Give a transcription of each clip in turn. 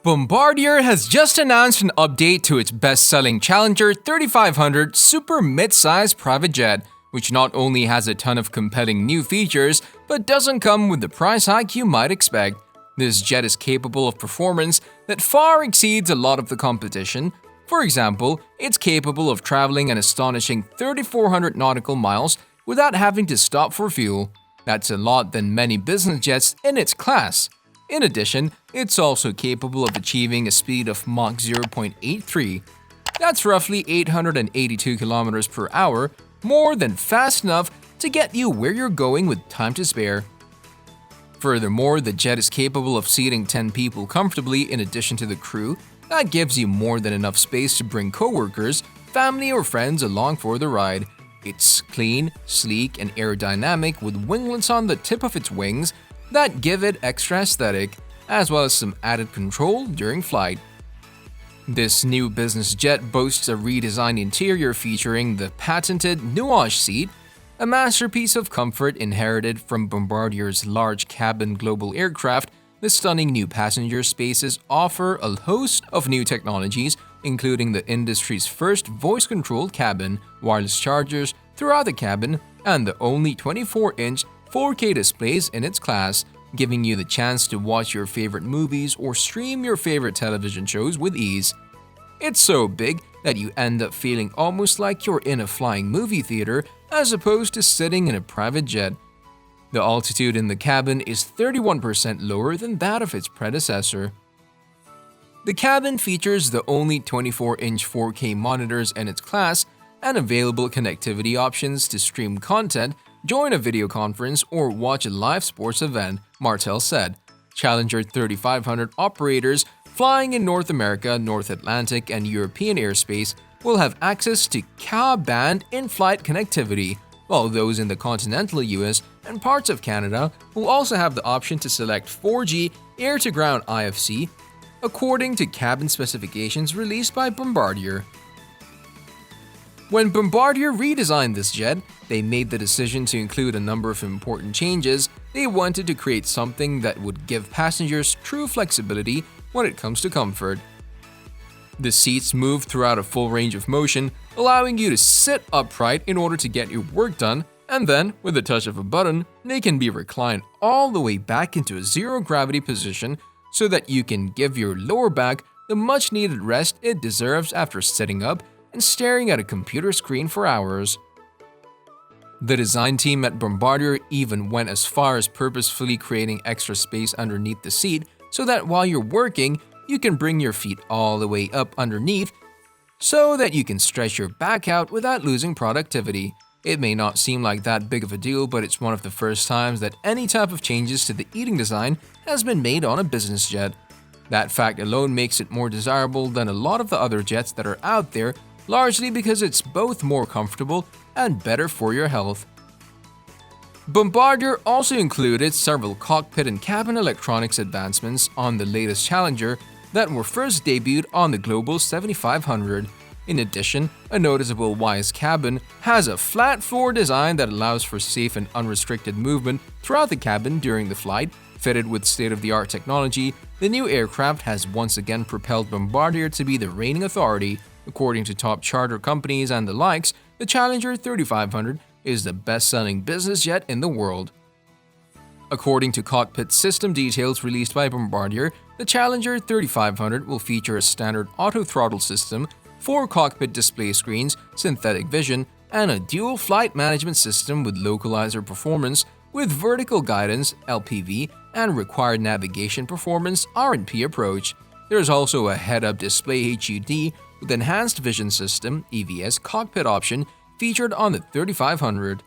Bombardier has just announced an update to its best-selling Challenger 3500 super mid-size private jet, which not only has a ton of compelling new features, but doesn't come with the price hike you might expect. This jet is capable of performance that far exceeds a lot of the competition. For example, it's capable of traveling an astonishing 3,400 nautical miles without having to stop for fuel. That's a lot than many business jets in its class. In addition, it's also capable of achieving a speed of Mach 0.83. That's roughly 882 km per hour, more than fast enough to get you where you're going with time to spare. Furthermore, the jet is capable of seating 10 people comfortably in addition to the crew. That gives you more than enough space to bring coworkers, family, or friends along for the ride. It's clean, sleek, and aerodynamic with winglets on the tip of its wings that give it extra aesthetic, as well as some added control during flight. This new business jet boasts a redesigned interior featuring the patented Nuage seat, a masterpiece of comfort inherited from Bombardier's large cabin global aircraft. The stunning new passenger spaces offer a host of new technologies, including the industry's first voice-controlled cabin, wireless chargers throughout the cabin, and the only 24-inch 4K displays in its class, giving you the chance to watch your favorite movies or stream your favorite television shows with ease. It's so big that you end up feeling almost like you're in a flying movie theater as opposed to sitting in a private jet. The altitude in the cabin is 31% lower than that of its predecessor. The cabin features the only 24-inch 4K monitors in its class and available connectivity options to stream content, join a video conference, or watch a live sports event, Martel said. Challenger 3500 operators flying in North America, North Atlantic, and European airspace will have access to Ka-band in-flight connectivity, while those in the continental US and parts of Canada will also have the option to select 4G air-to-ground IFC, according to cabin specifications released by Bombardier. When Bombardier redesigned this jet, they made the decision to include a number of important changes. They wanted to create something that would give passengers true flexibility when it comes to comfort. The seats move throughout a full range of motion, allowing you to sit upright in order to get your work done, and then, with the touch of a button, they can be reclined all the way back into a zero-gravity position so that you can give your lower back the much-needed rest it deserves after sitting up and staring at a computer screen for hours. The design team at Bombardier even went as far as purposefully creating extra space underneath the seat so that while you're working, you can bring your feet all the way up underneath so that you can stretch your back out without losing productivity. It may not seem like that big of a deal, but it's one of the first times that any type of changes to the seating design has been made on a business jet. That fact alone makes it more desirable than a lot of the other jets that are out there, largely because it's both more comfortable and better for your health. Bombardier also included several cockpit and cabin electronics advancements on the latest Challenger that were first debuted on the Global 7500. In addition, a noticeable wise cabin has a flat floor design that allows for safe and unrestricted movement throughout the cabin during the flight. Fitted with state-of-the-art technology, the new aircraft has once again propelled Bombardier to be the reigning authority. According to top charter companies and the likes, the Challenger 3500 is the best-selling business jet in the world. According to cockpit system details released by Bombardier, the Challenger 3500 will feature a standard auto-throttle system, 4 cockpit display screens, synthetic vision, and a dual flight management system with localizer performance with vertical guidance (LPV) and required navigation performance (R&P) approach. There is also a head-up display HUD with enhanced vision system (EVS) cockpit option featured on the 3500.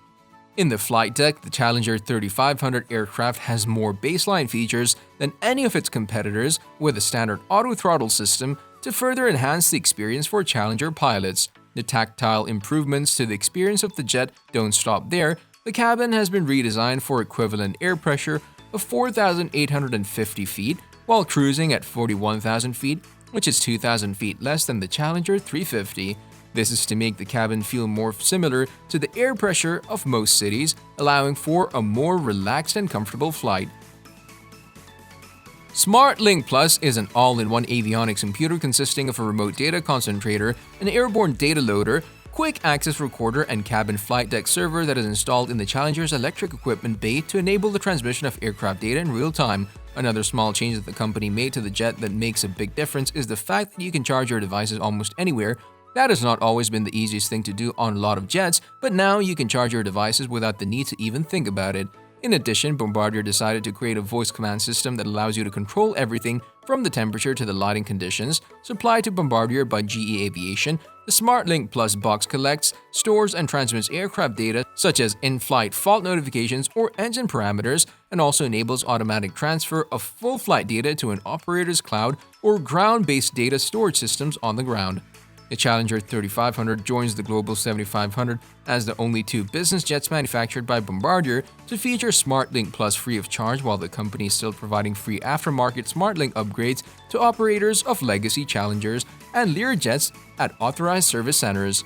In the flight deck, the Challenger 3500 aircraft has more baseline features than any of its competitors, with a standard auto-throttle system to further enhance the experience for Challenger pilots. The tactile improvements to the experience of the jet don't stop there. The cabin has been redesigned for equivalent air pressure of 4,850 feet while cruising at 41,000 feet, which is 2,000 feet less than the Challenger 350. This is to make the cabin feel more similar to the air pressure of most cities, allowing for a more relaxed and comfortable flight. SmartLink Plus is an all-in-one avionics computer consisting of a remote data concentrator, an airborne data loader, quick access recorder, and cabin flight deck server that is installed in the Challenger's electric equipment bay to enable the transmission of aircraft data in real time. Another small change that the company made to the jet that makes a big difference is the fact that you can charge your devices almost anywhere. That has not always been the easiest thing to do on a lot of jets, but now you can charge your devices without the need to even think about it. In addition, Bombardier decided to create a voice command system that allows you to control everything from the temperature to the lighting conditions. Supplied to Bombardier by GE Aviation, the SmartLink Plus box collects, stores, and transmits aircraft data such as in-flight fault notifications or engine parameters, and also enables automatic transfer of full flight data to an operator's cloud or ground-based data storage systems on the ground. The Challenger 3500 joins the Global 7500 as the only two business jets manufactured by Bombardier to feature SmartLink Plus free of charge, while the company is still providing free aftermarket SmartLink upgrades to operators of legacy Challengers and Lear jets at authorized service centers.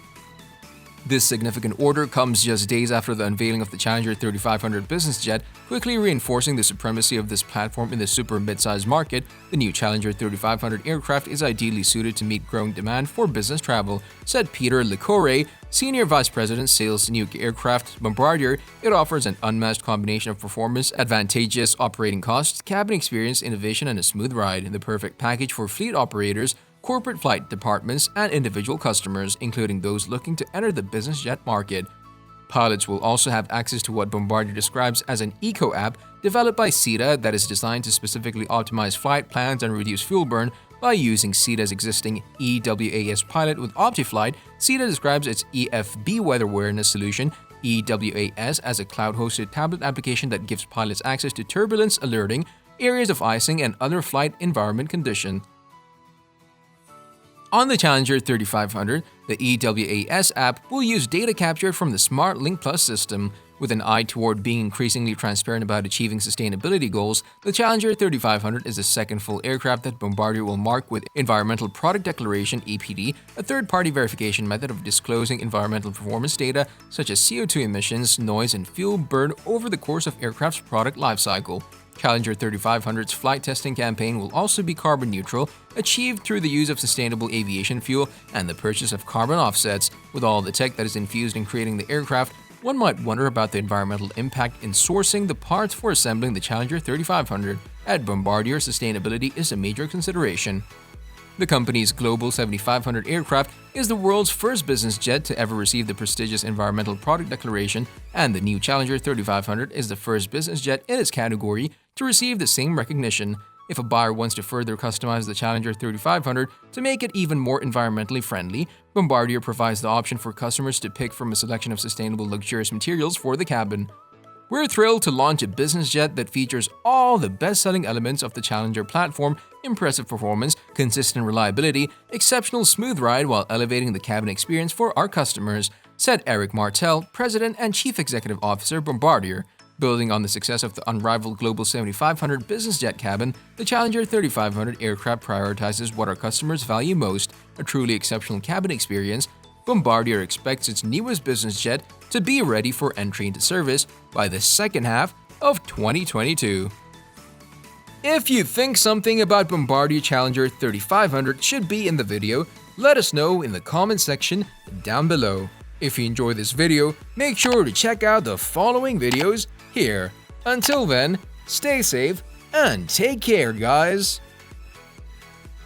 This significant order comes just days after the unveiling of the Challenger 3500 business jet, quickly reinforcing the supremacy of this platform in the super mid-size market. The new Challenger 3500 aircraft is ideally suited to meet growing demand for business travel, said Peter Lecore, Senior Vice President Sales New Aircraft Bombardier. It offers an unmatched combination of performance, advantageous operating costs, cabin experience, innovation, and a smooth ride. The perfect package for fleet operators, corporate flight departments, and individual customers, including those looking to enter the business jet market. Pilots will also have access to what Bombardier describes as an eco app developed by SITA that is designed to specifically optimize flight plans and reduce fuel burn by using SITA's existing EWAS pilot with OptiFlight. SITA describes its EFB weather awareness solution, EWAS, as a cloud-hosted tablet application that gives pilots access to turbulence alerting, areas of icing, and other flight environment conditions. On the Challenger 3500, the EWAS app will use data captured from the SmartLink Plus system. With an eye toward being increasingly transparent about achieving sustainability goals, the Challenger 3500 is the second full aircraft that Bombardier will mark with Environmental Product Declaration (EPD), a third-party verification method of disclosing environmental performance data such as CO2 emissions, noise, and fuel burn over the course of aircraft's product lifecycle. Challenger 3500's flight testing campaign will also be carbon neutral, achieved through the use of sustainable aviation fuel and the purchase of carbon offsets. With all the tech that is infused in creating the aircraft, one might wonder about the environmental impact in sourcing the parts for assembling the Challenger 3500. At Bombardier, sustainability is a major consideration. The company's Global 7500 aircraft is the world's first business jet to ever receive the prestigious Environmental Product Declaration, and the new Challenger 3500 is the first business jet in its category to receive the same recognition. If a buyer wants to further customize the Challenger 3500 to make it even more environmentally friendly, Bombardier provides the option for customers to pick from a selection of sustainable luxurious materials for the cabin. We're thrilled to launch a business jet that features all the best-selling elements of the Challenger platform: impressive performance, consistent reliability, exceptional smooth ride while elevating the cabin experience for our customers, said Eric Martel, President and Chief Executive Officer, Bombardier. Building on the success of the unrivaled Global 7500 business jet cabin, the Challenger 3500 aircraft prioritizes what our customers value most: a truly exceptional cabin experience. Bombardier expects its newest business jet to be ready for entry into service by the second half of 2022. If you think something about Bombardier Challenger 3500 should be in the video, let us know in the comment section down below. If you enjoyed this video, make sure to check out the following videos here. Until then, stay safe and take care, guys!